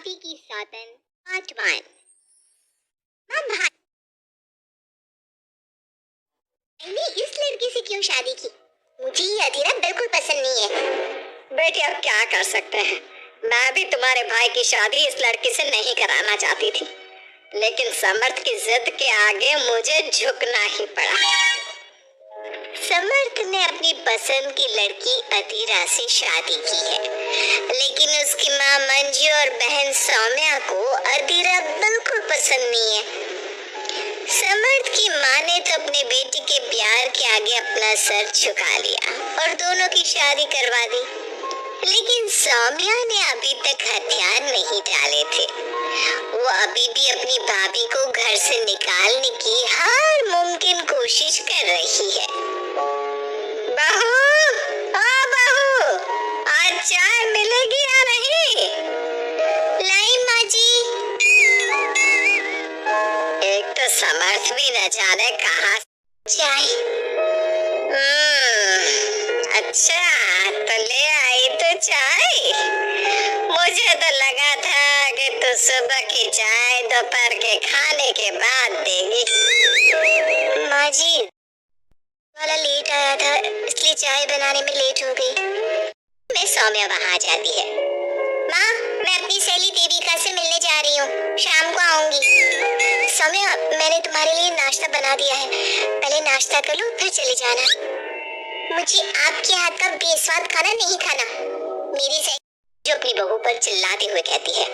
भाभी की सौतन पार्ट 1। भाई मैंने इस लड़की से क्यों शादी की? मुझे ये अधीरा बिल्कुल पसंद नहीं है। बेटी अब क्या कर सकते हैं, मैं भी तुम्हारे भाई की शादी इस लड़की से नहीं कराना चाहती थी, लेकिन समर्थ की जिद के आगे मुझे झुकना ही पड़ा। समर्थ ने अपनी पसंद की लड़की अधीरा से शादी की है, लेकिन उसकी माँ मंजू और बहन सौम्या को अधीरा बिल्कुल पसंद नहीं है। समर्थ की माँ ने तो अपने बेटी के प्यार के आगे अपना सर झुका लिया और दोनों की शादी करवा दी, लेकिन सौम्या ने अभी तक हथियार नहीं डाले थे। वो अभी भी अपनी भाभी को घर से निकालने की हर मुमकिन कोशिश कर रही है। बहू, हाँ बहू, आज चाय मिलेगी या नहीं? लाई माँ जी। एक तो समर्थ भी न जाने कहाँ चाय। अच्छा तो ले आई तो चाय। मुझे तो लगा था कि तू सुबह की चाय दोपहर के खाने के बाद देगी। माँ जी वाला लेट आया था, इसलिए चाय बनाने में लेट हो गई। मैं सौम्या वहाँ जाती है। माँ, मैं अपनी सहेली देविका से मिलने जा रही हूँ, शाम को आऊंगी। सौम्या, मैंने तुम्हारे लिए नाश्ता बना दिया है, पहले नाश्ता कर लो फिर चले जाना। मुझे आपके हाथ का बेस्वाद खाना नहीं खाना। मेरी सहेली जो अपनी बहू पर चिल्लाते हुए कहती है।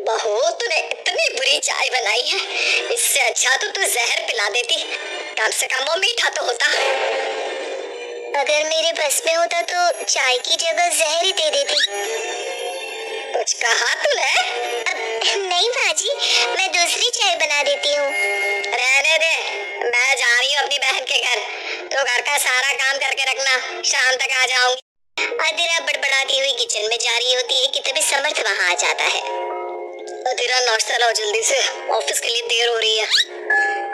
बहू, तूने इतनी बुरी चाय बनाई है, इससे अच्छा तो तू जहर पिला देती, कम से कम वो मीठा तो होता। अगर मेरे बस में होता तो चाय की जगह जहर ही दे देती। कुछ कहा तूने? नहीं बाजी, मैं दूसरी चाय बना देती हूँ। रहने दे, मैं जा रही हूँ अपनी बहन के घर, तो घर का सारा काम करके रखना, शाम तक आ जाऊंगी। अधीरा बड़बड़ाती हुई किचन में जा रही होती है कि तभी समर्थ वहाँ आ जाता है। अधीरा नाश्ता लाओ जल्दी से, ऑफिस के लिए देर हो रही है।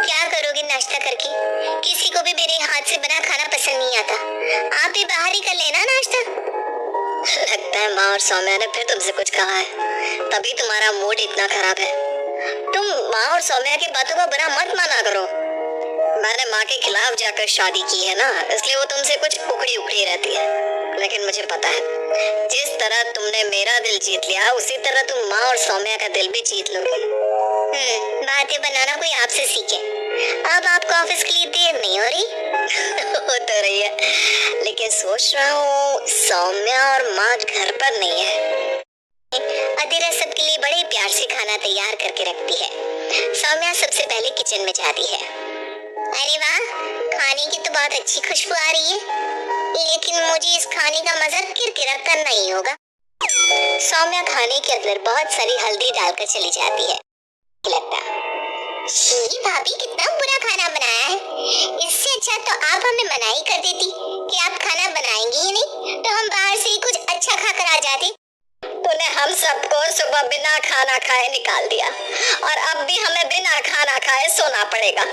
क्या करोगे नाश्ता करके? किसी को भी मेरे हाथ से बना खाना पसंद नहीं आता। आप ही बाहर ही कर लेना नाश्ता। लगता है माँ और सौम्या ने फिर तुमसे कुछ कहा है, तभी तुम्हारा मूड इतना खराब है। तुम माँ और सौम्या की बातों का बुरा मत माना करो। मैंने माँ के खिलाफ जाकर शादी की है ना, इसलिए वो तुमसे कुछ उखड़ी उखड़ी रहती है, लेकिन मुझे पता है जिस तरह तुमने मेरा दिल जीत लिया, उसी तरह तुम माँ और सौम्या का दिल भी जीत लोगी। बातें बनाना कोई आपसे सीखे। अब आपको ऑफिस के लिए देर नहीं हो रही? हो तो रही है, लेकिन सोच रहा हूँ सौम्या और माँ घर पर नहीं है। अधीरा सबके लिए बड़े प्यार से खाना तैयार करके रखती है। सौम्या सबसे पहले किचन में जाती है। अरे वाह, खाने की तो बहुत अच्छी खुशबू आ रही है, लेकिन मुझे इस खाने का मजा किरकिरा करना ही होगा। सौम्या खाने के अंदर बहुत सारी हल्दी डालकर चली जाती है। लगता शी भाभी कितना बुरा खाना बनाया है। इससे अच्छा तो आप हमें मनाही कर देती कि आप खाना बनाएंगी ही नहीं, तो हम बाहर से ही कुछ अच्छा खाकर आ जाते। तूने हम सबको सुबह बिना खाना खाए निकाल दिया, और अब भी हमें बिना खाना खाए सोना पड़ेगा।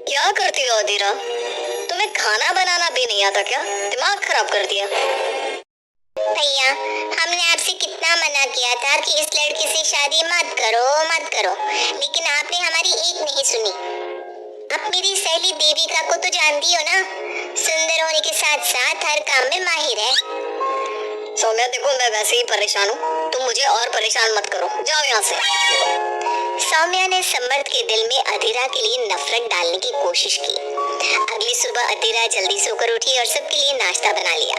क्या करती हो अधीरा? तुम्हें खाना बनाना भी नहीं आता क्या? दिमाग खराब कर दिया। भैया, हमने आपसे कितना मना किया था कि इस लड़की से शादी मत करो मत करो, लेकिन आपने हमारी एक नहीं सुनी। आप मेरी सहेली देविका को तो जानती हो ना, सुंदर होने के साथ साथ हर काम में माहिर है। सौम्या देखो, मैं वैसे ही परेशान हूँ, तुम मुझे और परेशान मत करो, जाओ यहाँ से। सौम्या ने समर्थ के दिल में अधीरा के लिए नफरत डालने की कोशिश की। अगली सुबह अधीरा जल्दी सोकर उठी और सबके लिए नाश्ता बना लिया,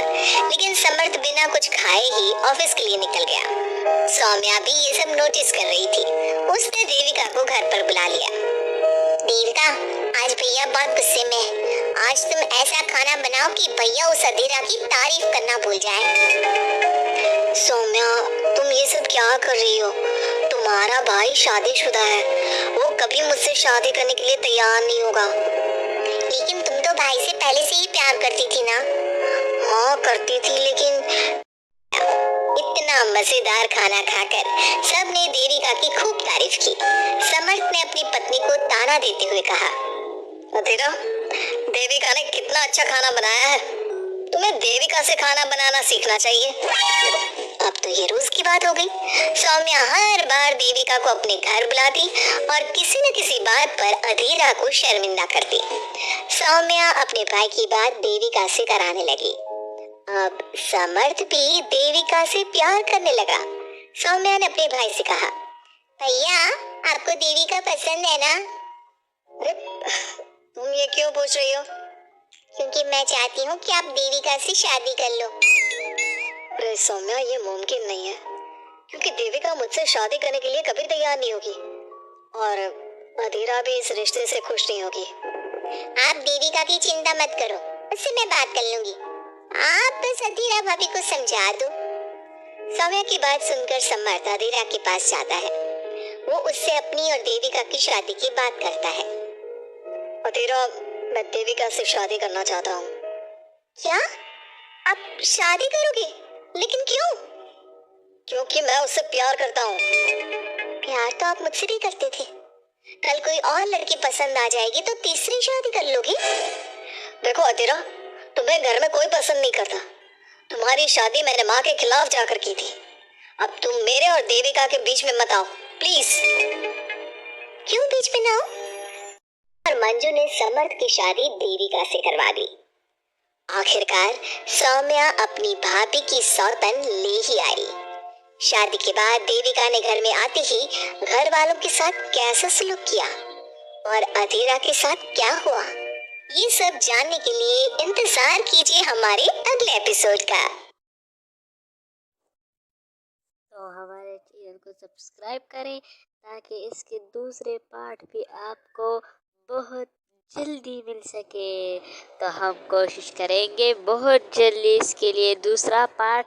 लेकिन समर्थ बिना कुछ खाए ही ऑफिस के लिए निकल गया। सौम्या भी ये सब नोटिस कर रही थी। उसने देविका को घर पर बुला लिया। देविका, आज भैया बहुत गुस्से में है। आज तुम ऐसा खाना बनाओ कि भैया उस अधीरा की तारीफ करना भूल जाए। सौम्या, तुम ये सब क्या कर रही हो? तुम्हारा भाई शादीशुदा है, वो कभी मुझसे शादी करने के लिए तैयार नहीं होगा। लेकिन तुम तो भाई से पहले से ही प्यार करती थी ना? हाँ करती थी, लेकिन इतना मजेदार खाना खाकर सबने देविका की खूब तारीफ की। समर्थ ने अपनी पत्नी को ताना देते हुए कहा, अधीरा, देविका ने कितना अच्छा खाना बनाया है, तुम्हें देविका से खाना बनाना सीखना चाहिए। अब तो ये रोज की बात हो गई। सौम्या हर बार देविका को अपने घर बुलाती और किसी न किसी बात पर अधीरा को शर्मिंदा करती। सौम्या अपने भाई की बात देविका से कराने लगी। अब समर्थ भी देविका से प्यार करने लगा। सौम्या ने अपने भाई से कहा, भैया आपको देविका पसंद है ना? अरे तुम ये क्यों पूछ रही हो? क्योंकि मैं चाहती हूँ कि आप देविका से शादी कर लो। अरे सौम्या, ये मुमकिन नहीं है, क्योंकि देविका मुझसे शादी करने के लिए कभी तैयार नहीं होगी और अधीरा भी इस रिश्ते से खुश नहीं होगी। आप देविका की चिंता मत करो, उससे मैं बात कर लूंगी। आप बस अधीरा भाभी को समझा दो। सौम्या की बात सुनकर समर्थ अधीरा के पास जाता है। वो उससे अपनी और देविका की शादी की बात करता है। अधीरा, मैं देविका से शादी करना चाहता हूँ। क्या? आप शादी करोगे? लेकिन क्यों? क्योंकि मैं उससे प्यार करता हूँ। प्यार तो आप मुझसे भी करते थे। कल कोई और लड़की पसंद आ जाएगी तो तीसरी शादी कर लोगे? देखो अधीरा, तुम्हें घर में कोई पसंद नहीं करता। तुम्हारी शादी मैंने माँ के खिलाफ जाकर की थी। अब तुम मेरे और देविका के बीच में मत आओ, प्लीज। क्यों बीच में ना आओ? और मंजू ने समर्थ की शादी देविका से करवा दी। आखिरकार सौम्या अपनी भाभी की सौतन ले ही आई। शादी के बाद देविका ने घर में आते ही घर वालों के साथ कैसा सलूक किया और अधीरा के साथ क्या हुआ, ये सब जानने के लिए इंतजार कीजिए हमारे अगले एपिसोड का। तो हमारे चैनल को सब्सक्राइब करें ताकि इसके दूसरे पार्ट भी आपको बहुत जल्दी मिल सके। तो हम कोशिश करेंगे बहुत जल्दी इसके लिए दूसरा पार्ट